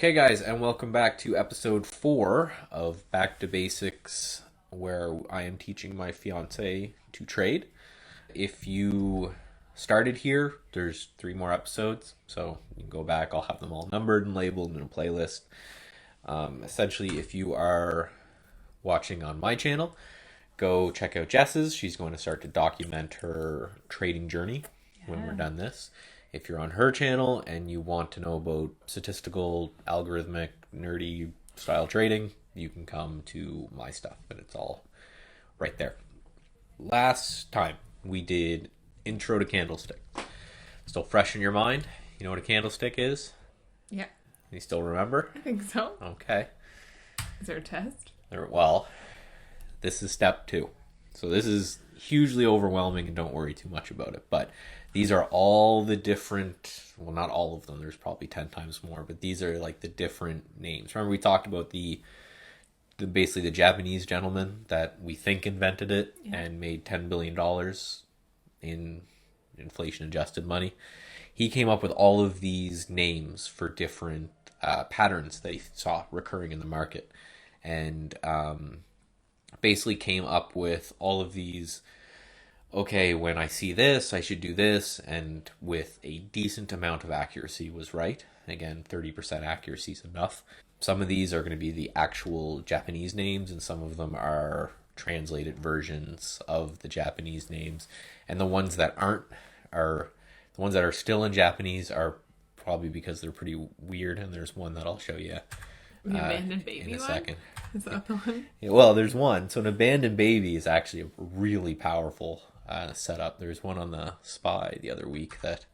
Okay, guys, and welcome back to episode 4 of Back to Basics, where I am teaching my fiance to trade. If you started here, there's 3 more episodes, so you can go back. I'll have them all numbered and labeled in a playlist. Essentially, if you are watching on my channel, go check out Jess's. She's going to start to document her trading journey when we're done this. If you're on her channel and you want to know about statistical, algorithmic, nerdy style trading, you can come to my stuff, and it's all right there. Last time we did Intro to Candlestick. Still fresh in your mind? You know what a candlestick is? Yeah. You still remember? I think so. Okay. Is there a test? Well, this is step 2. So this is hugely overwhelming, and don't worry too much about it. But these are all the different, well, not all of them, there's probably 10 times more, but these are like the different names. Remember we talked about the basically the Japanese gentleman that we think invented it and made $10 billion in inflation adjusted money. He came up with all of these names for different patterns that he saw recurring in the market, and basically came up with all of these, okay, when I see this, I should do this, and with a decent amount of accuracy was right. Again, 30% accuracy is enough. Some of these are going to be the actual Japanese names, and some of them are translated versions of the Japanese names. And the ones that aren't are the ones that are still in Japanese are probably because they're pretty weird, and there's one that I'll show you The abandoned baby in a one? second. Is that the one? Yeah, well, there's one. So an abandoned baby is actually a really powerful setup. There's one on the SPY the other week that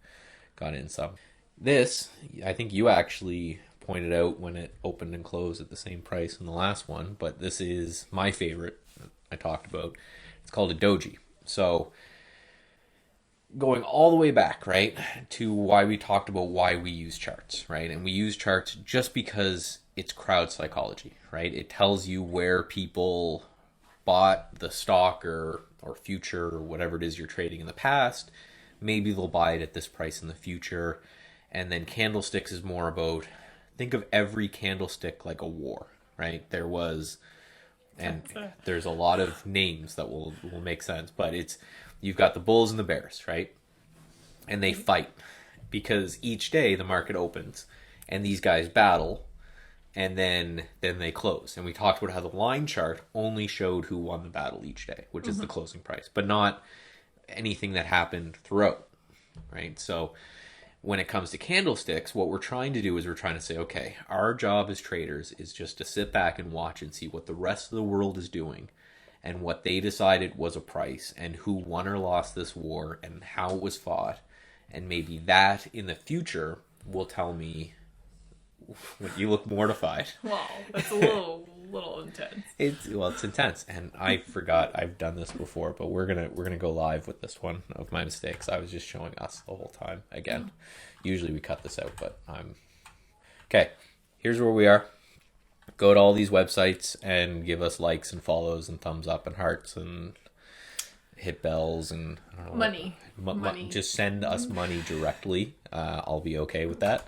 got in some. This, I think you actually pointed out when it opened and closed at the same price in the last one, but this is my favorite I talked about. It's called a doji. So going all the way back, right, to why we talked about why we use charts, right? And we use charts just because it's crowd psychology, right? It tells you where people bought the stock or future or whatever it is you're trading in the past. Maybe they'll buy it at this price in the future. And then candlesticks is more about, think of every candlestick like a war, right? There was, and there's a lot of names that will make sense, but it's, you've got the bulls and the bears, right? And they fight because each day the market opens and these guys battle, and then they close. And we talked about how the line chart only showed who won the battle each day, which is the closing price, but not anything that happened throughout, right? So when it comes to candlesticks, what we're trying to do is we're trying to say, okay, our job as traders is just to sit back and watch and see what the rest of the world is doing and what they decided was a price and who won or lost this war and how it was fought. And maybe that in the future will tell me. You look mortified. Well, that's a little intense. It's intense, and I forgot I've done this before, but we're gonna go live with this one of my mistakes. I was just showing us the whole time again. Usually we cut this out, but I'm okay. Here's where we are. Go to all these websites and give us likes and follows and thumbs up and hearts and hit bells and I don't know, money. Just send us money directly. I'll be okay with that.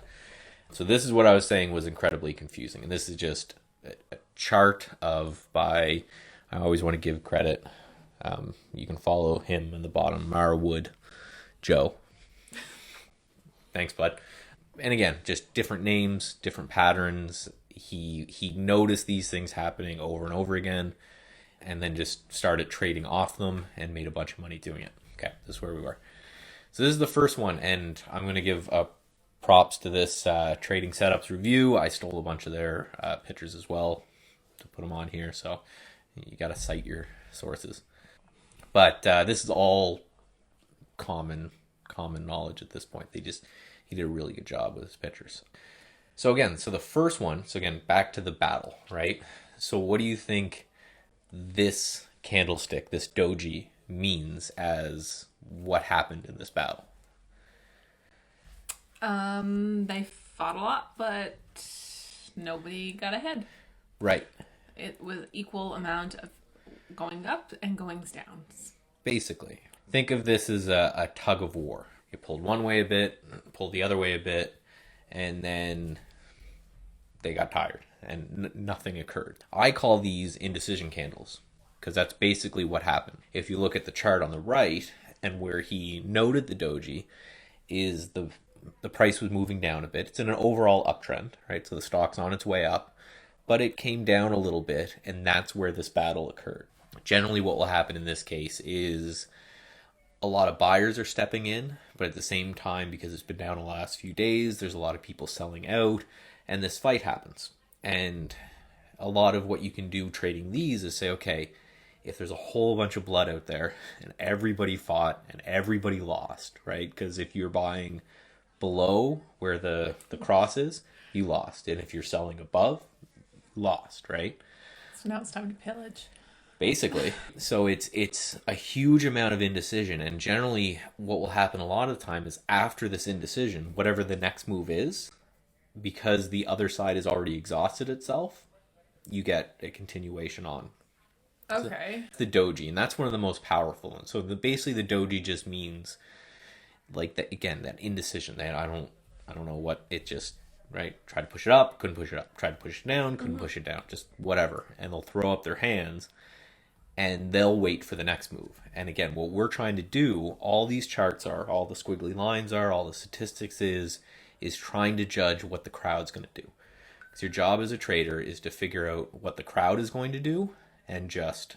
So this is what I was saying was incredibly confusing. And this is just a chart of I always want to give credit. You can follow him in the bottom, Marwood Joe. Thanks, bud. And again, just different names, different patterns. He noticed these things happening over and over again and then just started trading off them and made a bunch of money doing it. Okay, this is where we were. So this is the first one, and I'm going to give props to this Trading Setups review. I stole a bunch of their pictures as well to put them on here, so you got to cite your sources. But this is all common knowledge at this point. He did a really good job with his pictures. So the first one, back to the battle, right? So what do you think this candlestick, this doji, means as what happened in this battle? They fought a lot, but nobody got ahead. Right. It was equal amount of going up and going down. Basically, think of this as a tug of war. You pulled one way a bit, pulled the other way a bit, and then they got tired and nothing occurred. I call these indecision candles because that's basically what happened. If you look at the chart on the right and where he noted the doji is the price was moving down a bit. It's in an overall uptrend, right? So the stock's on its way up, but it came down a little bit, and that's where this battle occurred. Generally, what will happen in this case is a lot of buyers are stepping in, but at the same time, because it's been down the last few days, there's a lot of people selling out, and this fight happens. And a lot of what you can do trading these is say, okay, if there's a whole bunch of blood out there and everybody fought and everybody lost, right? Because if you're buying below where the cross is, you lost. And if you're selling above, you lost, right? So now it's time to pillage. Basically. So it's a huge amount of indecision. And generally what will happen a lot of the time is after this indecision, whatever the next move is, because the other side has already exhausted itself, you get a continuation on. Okay. So the doji, and that's one of the most powerful ones. So basically the doji just means like that, again, that indecision. That I don't know what it just, right? Try to push it up, couldn't push it up. Try to push it down, couldn't push it down. Just whatever. And they'll throw up their hands and they'll wait for the next move. And again, what we're trying to do, all these charts are, all the squiggly lines are, all the statistics is trying to judge what the crowd's going to do. Because your job as a trader is to figure out what the crowd is going to do and just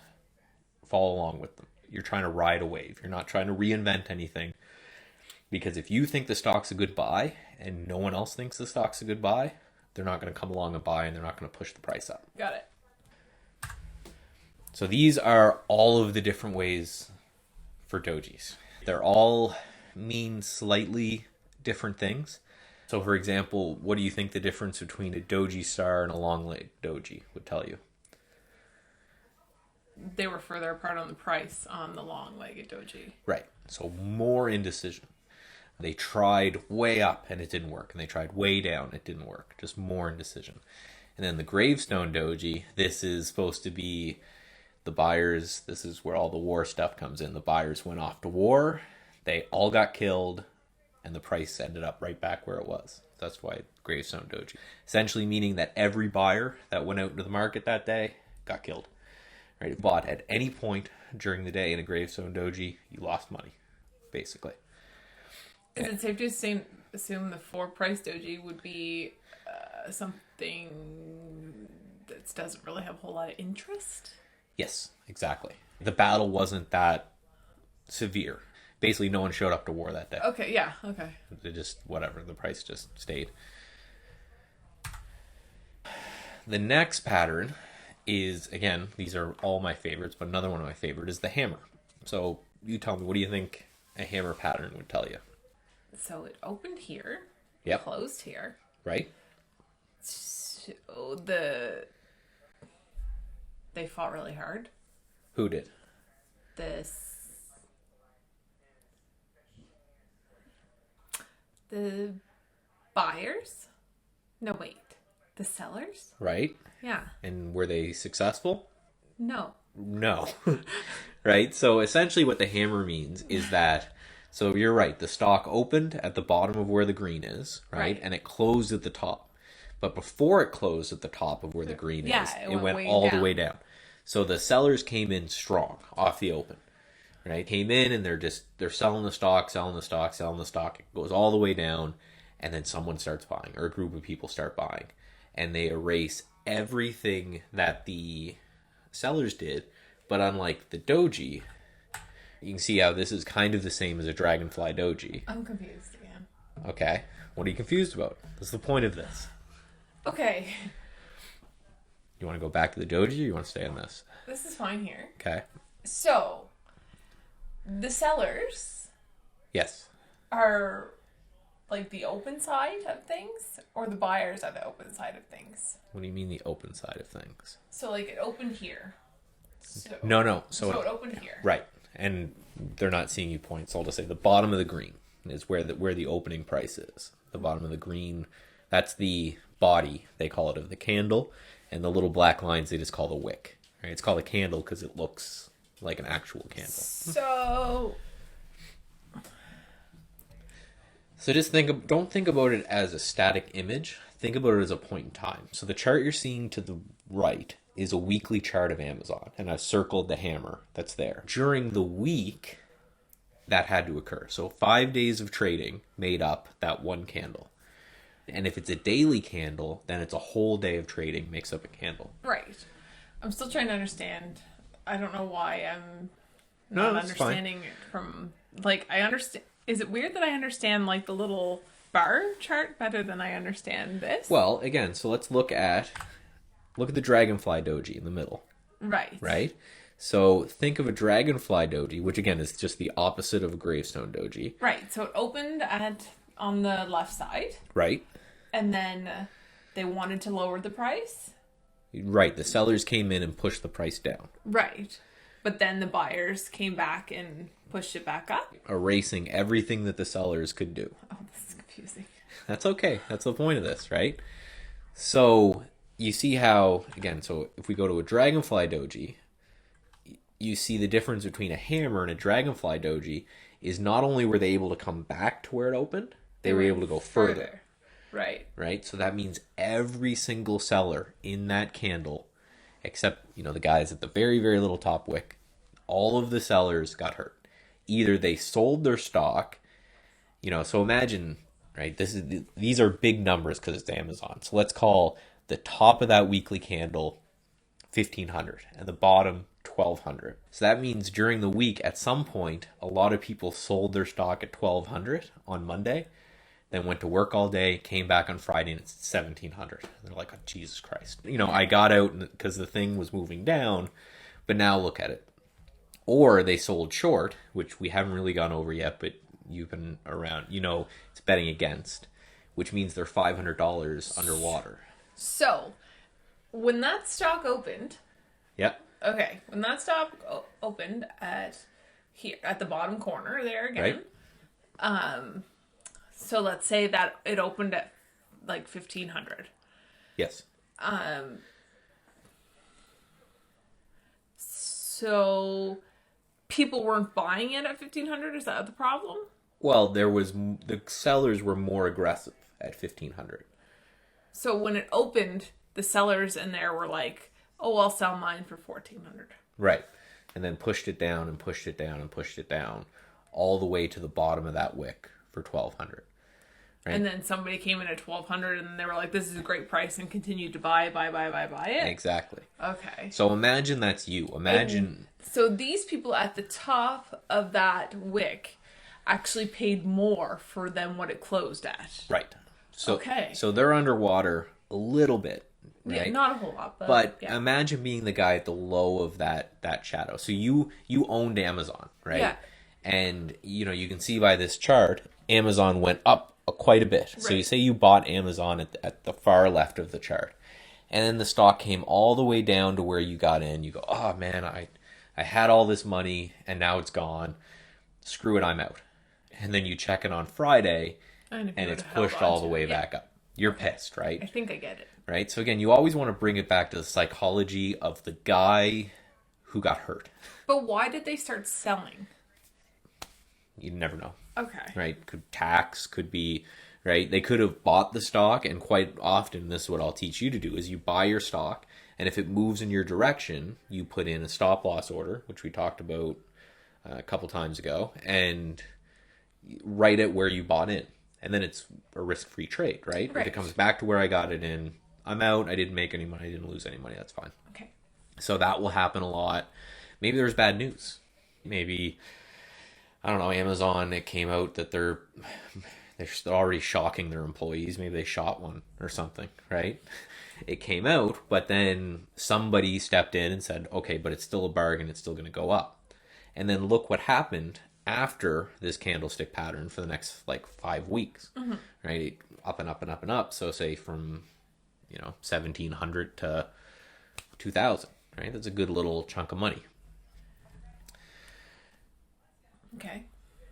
follow along with them. You're trying to ride a wave. You're not trying to reinvent anything. Because if you think the stock's a good buy and no one else thinks the stock's a good buy, they're not going to come along and buy, and they're not going to push the price up. Got it. So these are all of the different ways for dojis. They're all mean slightly different things. So for example, what do you think the difference between a doji star and a long leg doji would tell you? They were further apart on the price on the long-legged doji. Right. So more indecision. They tried way up and it didn't work. And they tried way down, it didn't work. Just more indecision. And then the gravestone doji, this is supposed to be the buyers. This is where all the war stuff comes in. The buyers went off to war. They all got killed. And the price ended up right back where it was. That's why gravestone doji. Essentially meaning that every buyer that went out into the market that day got killed. Right? If you bought at any point during the day in a gravestone doji, you lost money, basically. Is it safe to assume the four price doji would be something that doesn't really have a whole lot of interest? Yes, exactly. The battle wasn't that severe. Basically, no one showed up to war that day. Okay, yeah, okay. It just, whatever, the price just stayed. The next pattern is, again, these are all my favorites, but another one of my favorite is the hammer. So you tell me, what do you think a hammer pattern would tell you? So it opened here, Yep. closed here. Right? So they fought really hard. Who did? The buyers? No, wait. The sellers? Right? Yeah. And were they successful? No. No. Right? So essentially what the hammer means is that, so you're right, the stock opened at the bottom of where the green is, right? And it closed at the top. But before it closed at the top of where the green is, it went all the way down. So the sellers came in strong off the open. Right? Came in and they're selling the stock. It goes all the way down, and then someone starts buying, or a group of people start buying, and they erase everything that the sellers did. But unlike the doji, you can see how this is kind of the same as a dragonfly doji. I'm confused again. Okay. What are you confused about? What's the point of this? Okay. You want to go back to the doji, or you want to stay on this? This is fine here. Okay. So, the sellers Yes. are like the open side of things, or the buyers are the open side of things? What do you mean the open side of things? So like it opened here. So, No. So it opened here. Right. And they're not seeing you point, so I'll just say the bottom of the green is where the opening price is. The bottom of the green, that's the body, they call it, of the candle, and the little black lines they just call the wick. Right? It's called a candle because it looks like an actual candle. So just don't think about it as a static image. think about it as a point in time. So the chart you're seeing to the right is a weekly chart of Amazon, and I've circled the hammer that's there. During the week, that had to occur. So 5 days of trading made up that one candle. And if it's a daily candle, then it's a whole day of trading makes up a candle. Right. I'm still trying to understand. I don't know why I'm No, not that's understanding it from, like, I understand. Is it weird that I understand, like, the little bar chart better than I understand this? Well, again, so let's look at the dragonfly doji in the middle. Right. Right? So think of a dragonfly doji, which again is just the opposite of a gravestone doji. Right. So it opened on the left side. Right? And then they wanted to lower the price. Right. The sellers came in and pushed the price down. Right. But then the buyers came back and pushed it back up. Erasing everything that the sellers could do. Oh, this is confusing. That's okay. That's the point of this, right? So you see how, again, so if we go to a dragonfly doji, you see the difference between a hammer and a dragonfly doji is not only were they able to come back to where it opened, they were able to go further. Right. Right? So that means every single seller in that candle, except, the guys at the very, very little top wick, all of the sellers got hurt. Either they sold their stock, so imagine, right? These are big numbers because it's Amazon. So let's call the top of that weekly candle 1,500 and the bottom 1,200. So that means during the week, at some point, a lot of people sold their stock at 1,200 on Monday, then went to work all day, came back on Friday, and it's 1,700. They're like, oh, Jesus Christ. I got out because the thing was moving down, but now look at it. Or they sold short, which we haven't really gone over yet, but you've been around, it's betting against, which means they're $500 underwater. So, when that stock opened... Yep. Okay, when that stock opened at the bottom corner there again... Right. So let's say that it opened at like 1,500. Yes. So people weren't buying it at 1,500. Is that the problem? Well, the sellers were more aggressive at 1,500. So when it opened, the sellers in there were like, "Oh, I'll sell mine for 1,400." Right, and then pushed it down and pushed it down and pushed it down, all the way to the bottom of that wick for 1,200. Right? And then somebody came in at 1,200 and they were like, "This is a great price," and continued to buy it. Exactly. Okay. So imagine that's you. So these people at the top of that wick actually paid more for than what it closed at. Right. So, okay. So they're underwater a little bit. Right? Yeah, not a whole lot, but yeah. Imagine being the guy at the low of that shadow. So you owned Amazon, right? Yeah. And you can see by this chart, Amazon went up quite a bit. Right. So you say you bought Amazon at the far left of the chart, and then the stock came all the way down to where you got in. You go, oh man, I had all this money and now it's gone. Screw it, I'm out. And then you check it on Friday, and it's pushed all the way back up. You're pissed, right? I think I get it. Right? So again, you always want to bring it back to the psychology of the guy who got hurt. But why did they start selling? You never know. Okay. Right? Tax could be, right? They could have bought the stock, and quite often, this is what I'll teach you to do, is you buy your stock, and if it moves in your direction, you put in a stop loss order, which we talked about a couple times ago, and write it where you bought in. And then it's a risk-free trade, right? If it comes back to where I got it in, I'm out, I didn't make any money, I didn't lose any money, that's fine. Okay. So that will happen a lot. Maybe there's bad news. Maybe, I don't know, Amazon, it came out that they're already shocking their employees. Maybe they shot one or something, right? It came out, but then somebody stepped in and said, okay, but it's still a bargain, it's still going to go up. And then look what happened after this candlestick pattern for the next 5 weeks, right? Up and up and up and up. So say from 1,700 to 2,000, right? That's a good little chunk of money. Okay.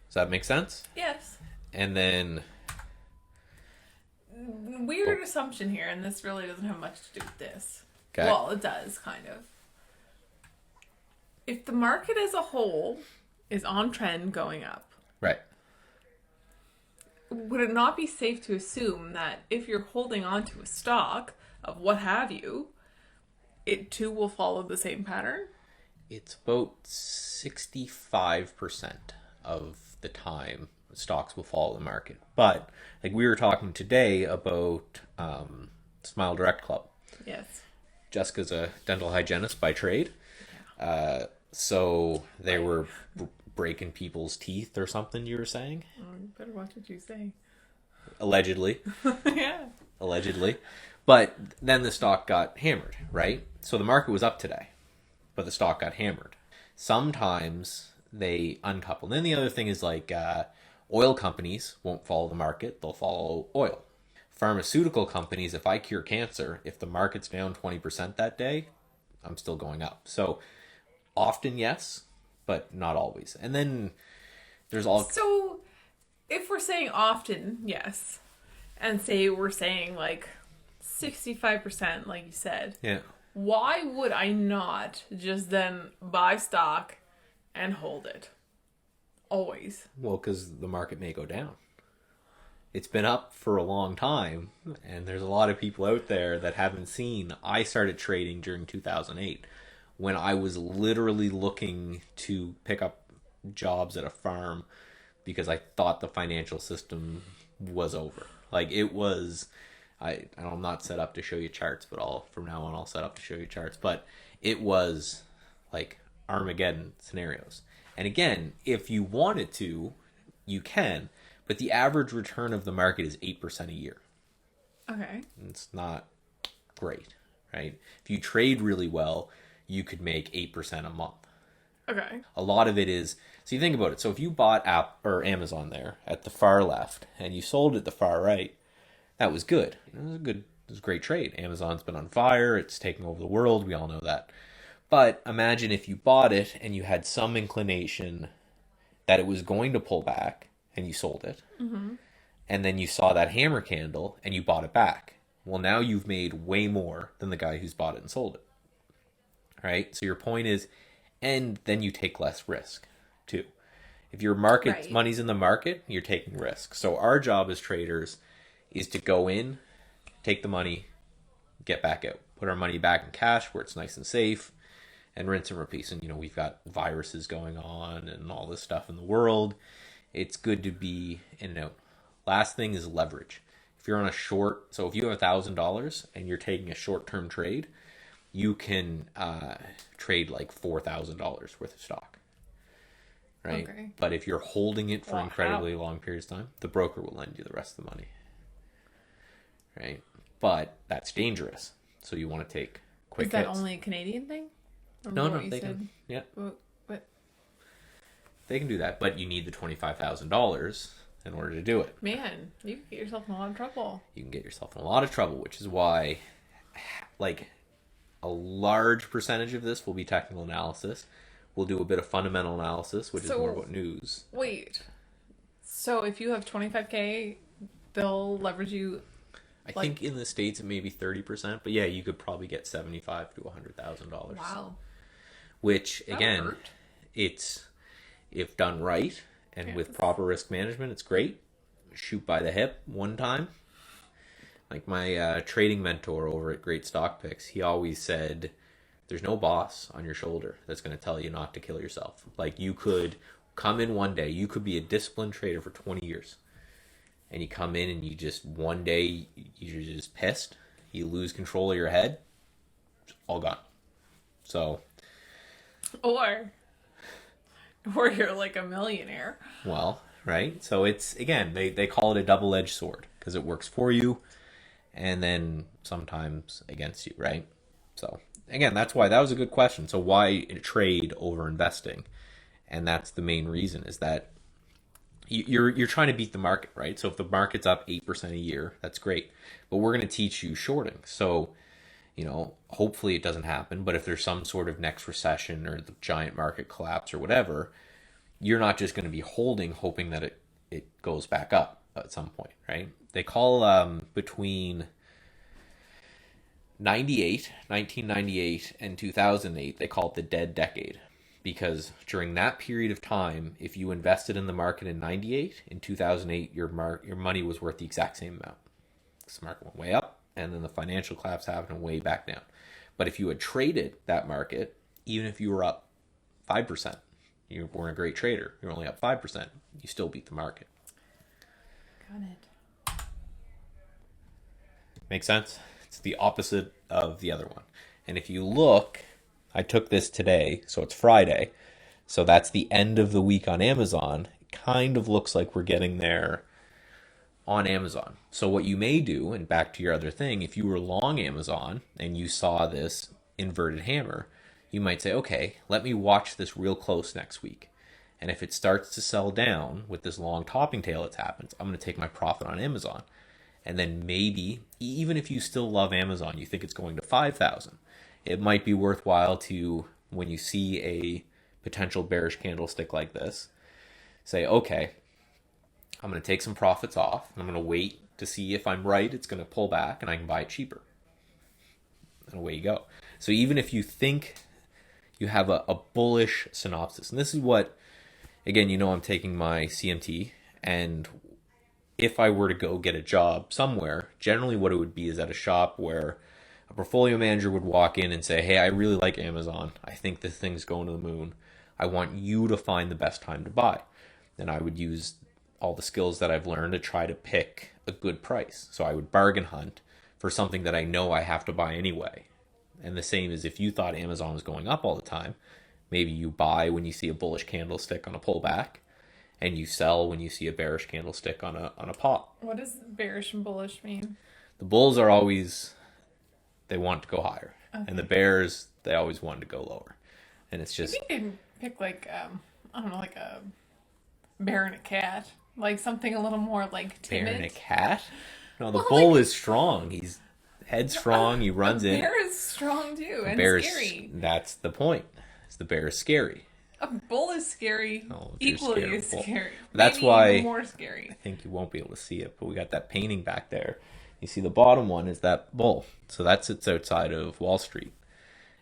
Does that make sense? Yes. And then weird assumption here, and this really doesn't have much to do with this. Okay. Well, it does kind of. If the market as a whole is on trend going up, right, would it not be safe to assume that if you're holding on to a stock of what have you, it too will follow the same pattern? It's about 65% of the time stocks will follow the market. But like we were talking today about Smile Direct Club. Yes. Jessica's a dental hygienist by trade. So they were breaking people's teeth or something, you were saying? Oh, you better watch what you say. Allegedly. Yeah. Allegedly. But then the stock got hammered, right? So the market was up today, but the stock got hammered. Sometimes they uncouple. And then the other thing is like oil companies won't follow the market, they'll follow oil. Pharmaceutical companies, if I cure cancer, if the market's down 20% that day, I'm still going up. So often, yes, but not always. And then there's all. So if we're saying often, yes, and say we're saying like 65%, like you said, Yeah. why would I not just then buy stock and hold it? Always. Well, because the market may go down. It's been up for a long time, and there's a lot of people out there that haven't seen. I started trading during 2008 when I was literally looking to pick up jobs at a farm because I thought the financial system was over. Like it was, I'm not set up to show you charts, but from now on I'll set up to show you charts. But it was like Armageddon scenarios. And again, if you wanted to, you can. But the average return of the market is 8% a year. Okay. It's not great, right? If you trade really well, you could make 8% a month. Okay. A lot of it is, so you think about it. So if you bought Amazon there at the far left and you sold at the far right, that was good. It was it was a great trade. Amazon's been on fire. It's taking over the world. We all know that. But imagine if you bought it and you had some inclination that it was going to pull back and you sold it. Mm-hmm. And then you saw that hammer candle and you bought it back. Well, now you've made way more than the guy who's bought it and sold it. Right? So your point is, and then you take less risk too. If your money's in the market, you're taking risk. So our job as traders is to go in, take the money, get back out, put our money back in cash where it's nice and safe, and rinse and repeat. And we've got viruses going on and all this stuff in the world. It's good to be in and out. Last thing is leverage. If you're on a short, so if you have $1,000 and you're taking a short-term trade, you can trade like $4,000 worth of stock, right? Okay. But if you're holding it for incredibly long periods of time, the broker will lend you the rest of the money, right? But that's dangerous. So you want to take quick hits. Is that only a Canadian thing? No, they can. Yeah. What? They can do that, but you need the $25,000 in order to do it. Man, you can get yourself in a lot of trouble. You can get yourself in a lot of trouble, which is why, like, a large percentage of this will be technical analysis. We'll do a bit of fundamental analysis, which is more about news. Wait. So if you have 25K, they'll leverage you. I think in the States it may be 30%, but yeah, you could probably get $75,000 to $100,000. Wow. Which again, it's if done right and with proper risk management, it's great. Shoot by the hip one time. Like my trading mentor over at Great Stock Picks, he always said, "There's no boss on your shoulder that's going to tell you not to kill yourself." Like you could come in one day, you could be a disciplined trader for 20 years. And you come in and you just, one day, you're just pissed. You lose control of your head. It's all gone. So. Or you're like a millionaire. Well, right? So it's, again, they call it a double-edged sword. Because it works for you. And then sometimes against you, right? So, again, that's why that was a good question. So why trade over investing? And that's the main reason is that you're trying to beat the market, right? So if the market's up 8% a year, that's great. But we're going to teach you shorting. So, hopefully it doesn't happen. But if there's some sort of next recession or the giant market collapse or whatever, you're not just going to be holding, hoping that it goes back up at some point, right? They call between 1998 and 2008, they call it the dead decade. because during that period of time, if you invested in the market in 98, in 2008, your money was worth the exact same amount. The market went way up, and then the financial collapse happened and way back down. But if you had traded that market, even if you were up 5%, you weren't a great trader, you're only up 5%, you still beat the market. Got it. Make sense? It's the opposite of the other one. And if you look, I took this today, so it's Friday. So that's the end of the week on Amazon. It kind of looks like we're getting there on Amazon. So what you may do, and back to your other thing, if you were long Amazon and you saw this inverted hammer, you might say, okay, let me watch this real close next week. And if it starts to sell down with this long topping tail that's happened, I'm going to take my profit on Amazon. And then maybe, even if you still love Amazon, you think it's going to 5,000, it might be worthwhile to, when you see a potential bearish candlestick like this, say, okay, I'm going to take some profits off, and I'm going to wait to see if I'm right, it's going to pull back, and I can buy it cheaper. And away you go. So even if you think you have a bullish synopsis, and this is what, again, I'm taking my CMT, and if I were to go get a job somewhere, generally what it would be is at a shop where a portfolio manager would walk in and say, hey, I really like Amazon. I think this thing's going to the moon. I want you to find the best time to buy. And I would use all the skills that I've learned to try to pick a good price. So I would bargain hunt for something that I know I have to buy anyway. And the same as if you thought Amazon was going up all the time, maybe you buy when you see a bullish candlestick on a pullback, and you sell when you see a bearish candlestick on a pop. What does bearish and bullish mean? The bulls are always, they want to go higher. Okay. And the bears, they always want to go lower. And it's just... You can pick like, I don't know, like a bear and a cat. Like something a little more like timid. Bear and a cat? No, the bull is strong. He's headstrong. He runs in. The bear is strong too, and scary. That's the point. The bear is scary. A bull is scary. Equally as scary. That's maybe why even more scary. I think you won't be able to see it, but we got that painting back there. You see the bottom one is that bull. So that sits outside of Wall Street.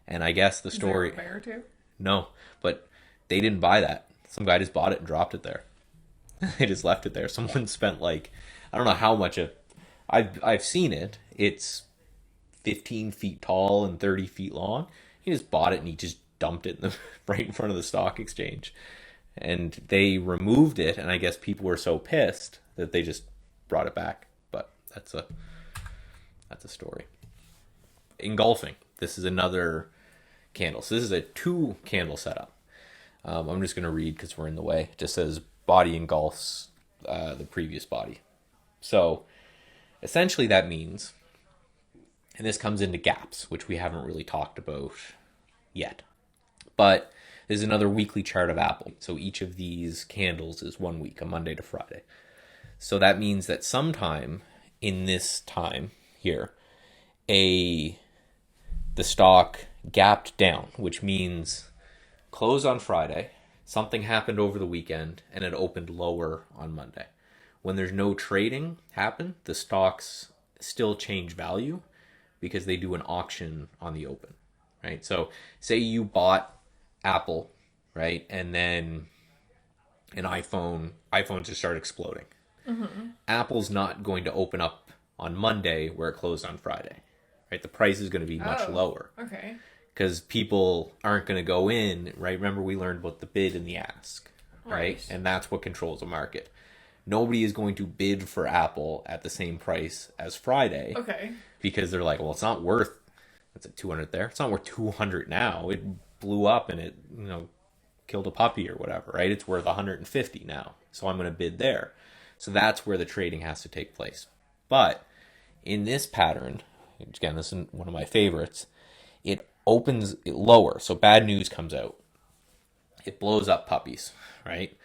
And I guess the story... Is there a bear too? No, but they didn't buy that. Some guy just bought it and dropped it there. They just left it there. Someone spent I don't know how much of... I've seen it. It's 15 feet tall and 30 feet long. He just bought it and he just dumped it right in front of the stock exchange. And they removed it, and I guess people were so pissed that they just brought it back. But that's a story. Engulfing. This is another candle. So this is a 2 candle setup. I'm just going to read because we're in the way. It just says body engulfs the previous body. So essentially that means, and this comes into gaps, which we haven't really talked about yet. But there's another weekly chart of Apple. So each of these candles is 1 week, a Monday to Friday. So that means that sometime in this time here, the stock gapped down, which means closed on Friday, something happened over the weekend, and it opened lower on Monday. When there's no trading happen, the stocks still change value because they do an auction on the open, right? So say you bought Apple, right? And then an iPhones just start exploding. Mm-hmm. Apple's not going to open up on Monday where it closed on Friday, right? The price is going to be much lower. Okay. Because people aren't going to go in, right? Remember we learned about the bid and the ask, right? And that's what controls the market. Nobody is going to bid for Apple at the same price as Friday. Okay. Because they're like, well, it's not worth, it's at 200 there. It's not worth 200 now. It blew up and it, killed a puppy or whatever, right? It's worth 150 now. So I'm going to bid there. So that's where the trading has to take place. But in this pattern, again, this is one of my favorites, it opens lower. So bad news comes out. It blows up puppies, right?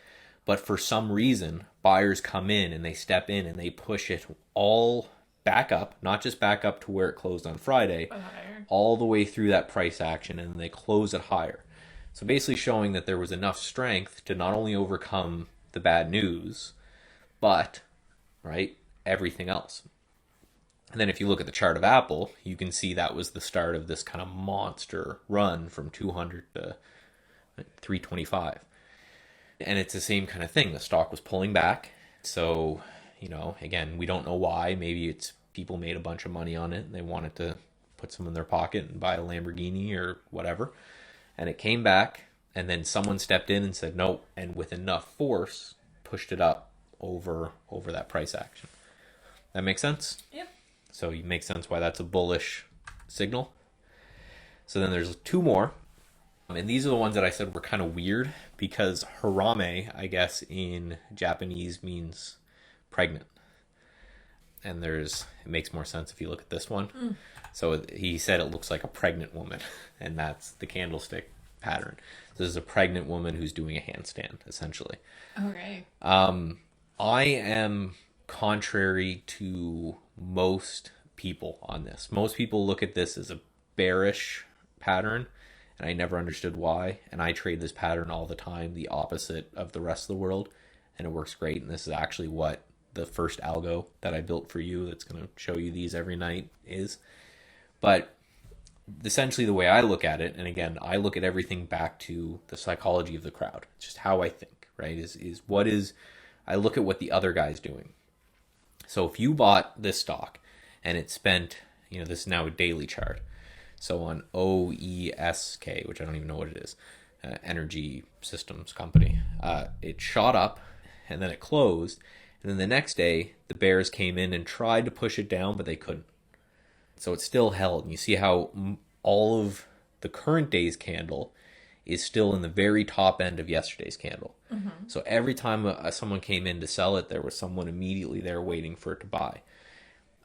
But for some reason, buyers come in and they step in and they push it all back up, not just back up to where it closed on Friday, all the way through that price action, and they close it higher. So basically showing that there was enough strength to not only overcome the bad news, but, right, everything else. And then if you look at the chart of Apple, you can see that was the start of this kind of monster run from 200 to 325. And it's the same kind of thing. The stock was pulling back. So, again, we don't know why. Maybe it's people made a bunch of money on it and they wanted to put some in their pocket and buy a Lamborghini or whatever. And it came back, and then someone stepped in and said no, and with enough force pushed it up over that price action. That makes sense? Yep. So it makes sense why that's a bullish signal. So then there's two more. And these are the ones that I said were kind of weird because Harame, I guess, in Japanese means pregnant. And it makes more sense if you look at this one. So he said it looks like a pregnant woman, and that's the candlestick pattern. So this is a pregnant woman who's doing a handstand, essentially. Okay. I am contrary to most people on this. Most people look at this as a bearish pattern, and I never understood why. And I trade this pattern all the time, the opposite of the rest of the world, and it works great. And this is actually what the first algo that I built for you that's going to show you these every night is. But essentially the way I look at it, and again, I look at everything back to the psychology of the crowd. It's just how I think, right? I look at what the other guy's doing. So if you bought this stock and it spent, this is now a daily chart. So on OESK, which I don't even know what it is, Energy Systems Company, it shot up and then it closed. And then the next day, the bears came in and tried to push it down, but they couldn't. So it still held. And you see how all of the current day's candle is still in the very top end of yesterday's candle. Mm-hmm. So every time someone came in to sell it, there was someone immediately there waiting for it to buy.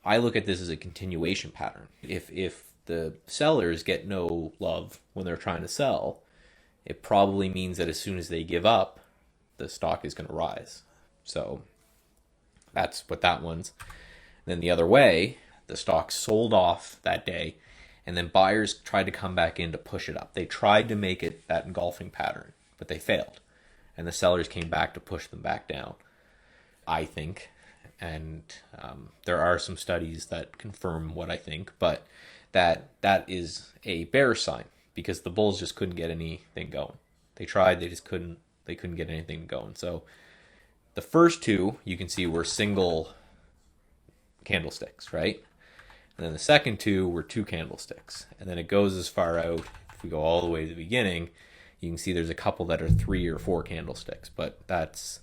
I look at this as a continuation pattern. If the sellers get no love when they're trying to sell, it probably means that as soon as they give up, the stock is going to rise. So that's what that one's. Then the other way, the stock sold off that day, and then buyers tried to come back in to push it up. They tried to make it that engulfing pattern, but they failed. And the sellers came back to push them back down, I think. And there are some studies that confirm what I think, but that is a bearish sign because the bulls just couldn't get anything going. They tried, they couldn't get anything going. So the first two you can see were single candlesticks, right? And then the second two were two candlesticks. And then it goes as far out, if we go all the way to the beginning, you can see there's a couple that are 3 or 4 candlesticks. But that's,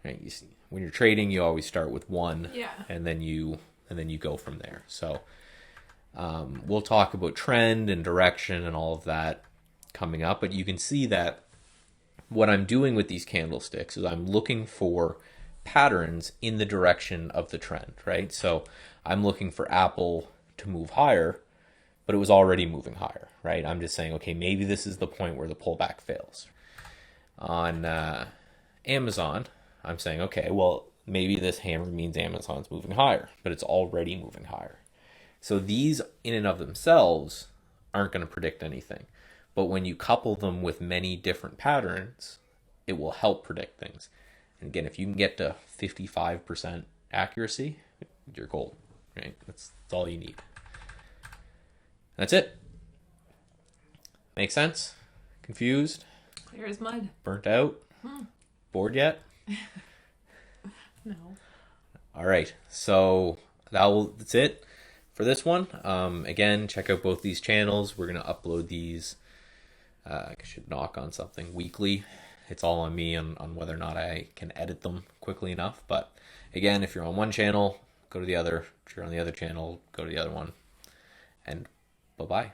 right, you see, when you're trading, you always start with one, and then you go from there. So we'll talk about trend and direction and all of that coming up. But you can see that what I'm doing with these candlesticks is I'm looking for patterns in the direction of the trend, right? So I'm looking for Apple to move higher, but it was already moving higher, right? I'm just saying, okay, maybe this is the point where the pullback fails. On Amazon, I'm saying, okay, well, maybe this hammer means Amazon's moving higher, but it's already moving higher. So these in and of themselves aren't going to predict anything. But when you couple them with many different patterns, it will help predict things. And again, if you can get to 55% accuracy, you're gold, right? That's all you need. That's it. Make sense? Confused? Clear as mud. Burnt out? Bored yet? No. All right. So that's it for this one. Again, check out both these channels. We're going to upload these. I should knock on something weekly. It's all on me on whether or not I can edit them quickly enough. But again, if you're on one channel, go to the other. If you're on the other channel, go to the other one. And bye-bye.